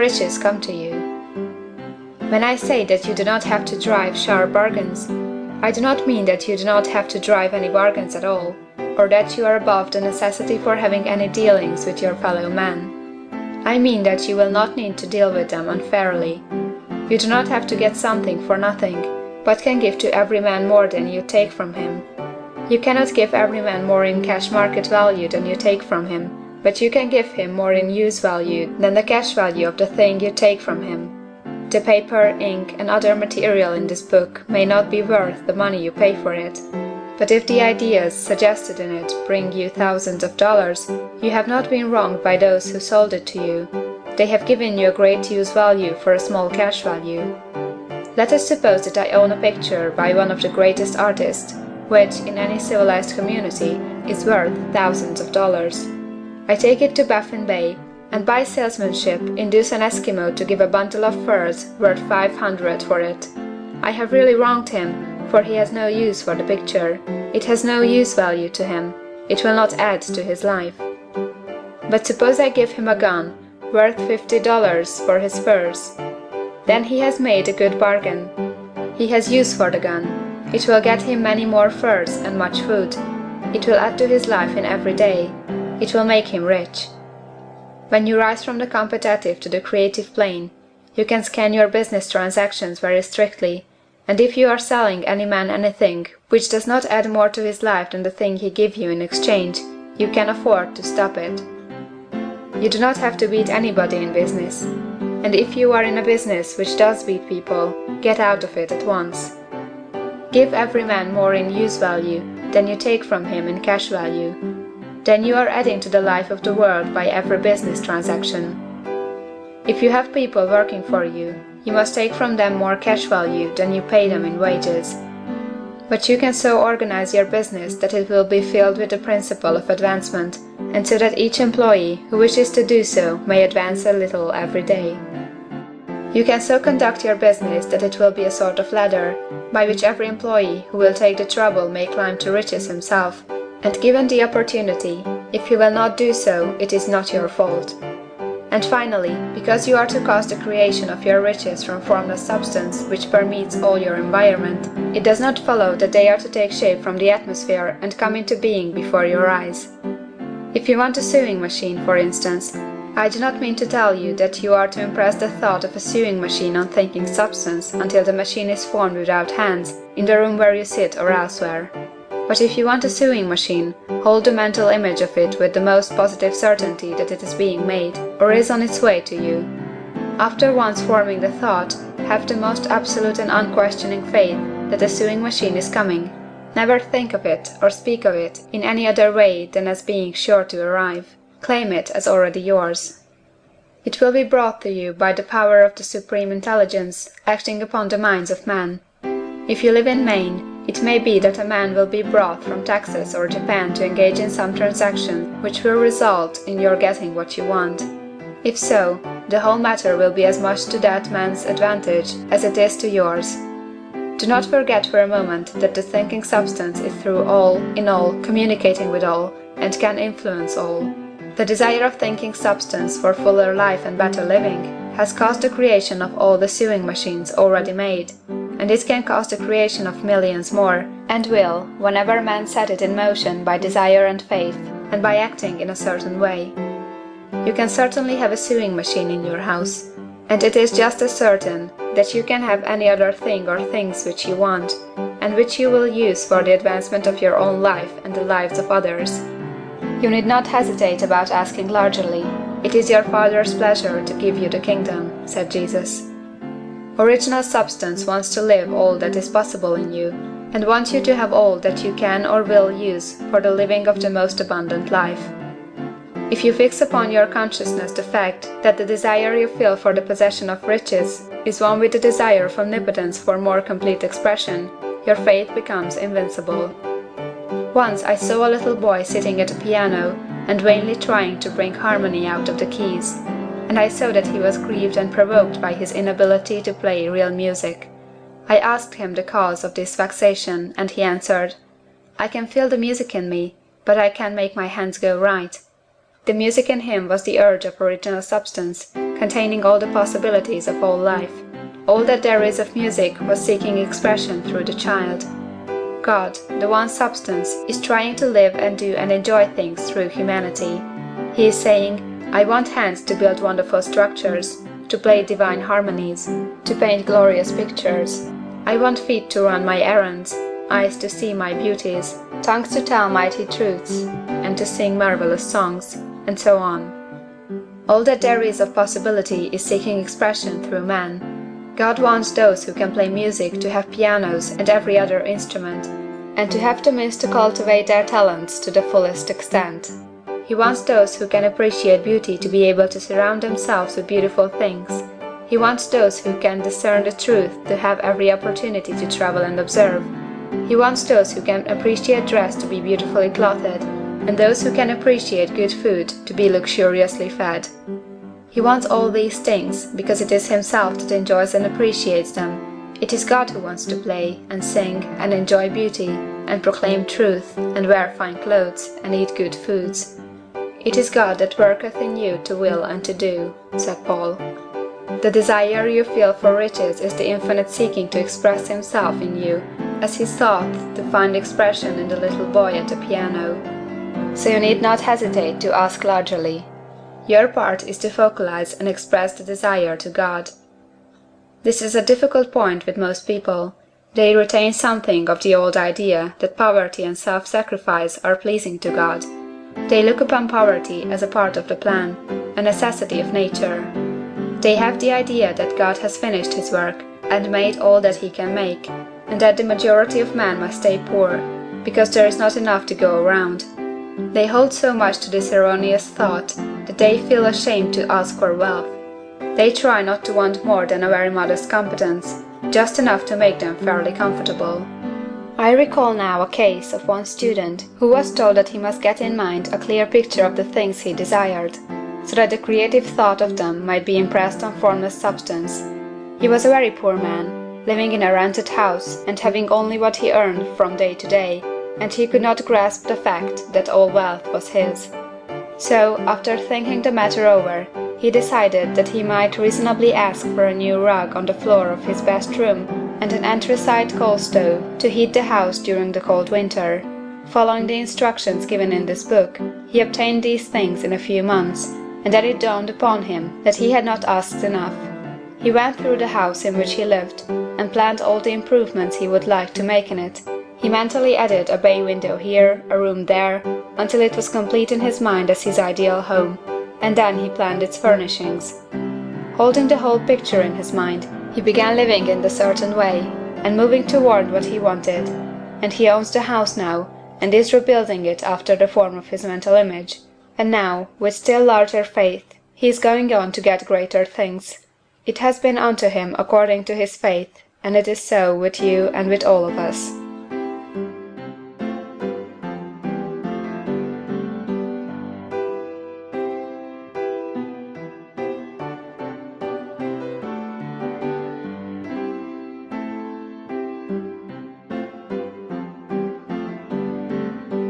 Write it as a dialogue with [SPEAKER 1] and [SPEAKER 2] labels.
[SPEAKER 1] riches come to you. When I say that you do not have to drive sharp bargains, I do not mean that you do not have to drive any bargains at all, or that you are above the necessity for having any dealings with your fellow men. I mean that you will not need to deal with them unfairly. You do not have to get something for nothing, but can give to every man more than you take from him. You cannot give every man more in cash market value than you take from him, but you can give him more in use value than the cash value of the thing you take from him. The paper, ink, and other material in this book may not be worth the money you pay for it, but if the ideas suggested in it bring you thousands of dollars, you have not been wronged by those who sold it to you. They have given you a great use value for a small cash value. Let us suppose that I own a picture by one of the greatest artists, which, in any civilized community, is worth thousands of dollars. I take it to Baffin Bay, and by salesmanship induce an Eskimo to give a bundle of furs worth $500 for it. I have really wronged him, for he has no use for the picture. It has no use value to him. It will not add to his life. But suppose I give him a gun, worth $50 for his furs. Then he has made a good bargain. He has use for the gun. It will get him many more furs and much food. It will add to his life in every day. It will make him rich. When you rise from the competitive to the creative plane, you can scan your business transactions very strictly, and if you are selling any man anything which does not add more to his life than the thing he gives you in exchange, you can afford to stop it. You do not have to beat anybody in business, and if you are in a business which does beat people, get out of it at once. Give every man more in use value than you take from him in cash value. Then you are adding to the life of the world by every business transaction. If you have people working for you, you must take from them more cash value than you pay them in wages. But you can so organize your business that it will be filled with the principle of advancement, and so that each employee who wishes to do so may advance a little every day. You can so conduct your business that it will be a sort of ladder, by which every employee who will take the trouble may climb to riches himself, and given the opportunity, if he will not do so, it is not your fault. And finally, because you are to cause the creation of your riches from formless substance which permeates all your environment, it does not follow that they are to take shape from the atmosphere and come into being before your eyes. If you want a sewing machine, for instance, I do not mean to tell you that you are to impress the thought of a sewing machine on thinking substance until the machine is formed without hands, in the room where you sit or elsewhere. But if you want a sewing machine, hold the mental image of it with the most positive certainty that it is being made, or is on its way to you. After once forming the thought, have the most absolute and unquestioning faith that the sewing machine is coming. Never think of it or speak of it in any other way than as being sure to arrive. Claim it as already yours. It will be brought to you by the power of the Supreme Intelligence acting upon the minds of men. If you live in Maine, it may be that a man will be brought from Texas or Japan to engage in some transaction which will result in your getting what you want. If so, the whole matter will be as much to that man's advantage as it is to yours. Do not forget for a moment that the thinking substance is through all, in all, communicating with all, and can influence all. The desire of thinking substance for fuller life and better living has caused the creation of all the sewing machines already made, and it can cause the creation of millions more, and will, whenever man set it in motion by desire and faith, and by acting in a certain way. You can certainly have a sewing machine in your house, and it is just as certain that you can have any other thing or things which you want, and which you will use for the advancement of your own life and the lives of others. You need not hesitate about asking largely. It is your Father's pleasure to give you the kingdom, said Jesus. Original substance wants to live all that is possible in you, and wants you to have all that you can or will use for the living of the most abundant life. If you fix upon your consciousness the fact that the desire you feel for the possession of riches is one with the desire of omnipotence for more complete expression, your faith becomes invincible. Once I saw a little boy sitting at a piano and vainly trying to bring harmony out of the keys, and I saw that he was grieved and provoked by his inability to play real music. I asked him the cause of this vexation, and he answered, "I can feel the music in me, but I can't make my hands go right." The music in him was the urge of original substance, containing all the possibilities of all life. All that there is of music was seeking expression through the child. God, the one substance, is trying to live and do and enjoy things through humanity. He is saying, I want hands to build wonderful structures, to play divine harmonies, to paint glorious pictures. I want feet to run my errands, eyes to see my beauties, tongues to tell mighty truths, and to sing marvelous songs, and so on. All that there is of possibility is seeking expression through man. God wants those who can play music to have pianos and every other instrument, and to have the means to cultivate their talents to the fullest extent. He wants those who can appreciate beauty to be able to surround themselves with beautiful things. He wants those who can discern the truth to have every opportunity to travel and observe. He wants those who can appreciate dress to be beautifully clothed, and those who can appreciate good food to be luxuriously fed. He wants all these things because it is himself that enjoys and appreciates them. It is God who wants to play, and sing, and enjoy beauty, and proclaim truth, and wear fine clothes, and eat good foods. It is God that worketh in you to will and to do, said Paul. The desire you feel for riches is the infinite seeking to express himself in you, as he sought to find expression in the little boy at the piano. So you need not hesitate to ask largely. Your part is to focalize and express the desire to God. This is a difficult point with most people. They retain something of the old idea that poverty and self-sacrifice are pleasing to God. They look upon poverty as a part of the plan, a necessity of nature. They have the idea that God has finished his work and made all that he can make, and that the majority of men must stay poor, because there is not enough to go around. They hold so much to this erroneous thought that they feel ashamed to ask for wealth. They try not to want more than a very modest competence, just enough to make them fairly comfortable. I recall now a case of one student who was told that he must get in mind a clear picture of the things he desired, so that the creative thought of them might be impressed on formless substance. He was a very poor man, living in a rented house and having only what he earned from day to day, and he could not grasp the fact that all wealth was his. So, after thinking the matter over, he decided that he might reasonably ask for a new rug on the floor of his best room and an anthracite coal stove to heat the house during the cold winter. Following the instructions given in this book, he obtained these things in a few months, and then it dawned upon him that he had not asked enough. He went through the house in which he lived, and planned all the improvements he would like to make in it. He mentally added a bay window here, a room there, until it was complete in his mind as his ideal home, and then he planned its furnishings. Holding the whole picture in his mind, he began living in the certain way, and moving toward what he wanted. And he owns the house now, and is rebuilding it after the form of his mental image. And now, with still larger faith, he is going on to get greater things. It has been unto him according to his faith, and it is so with you and with all of us.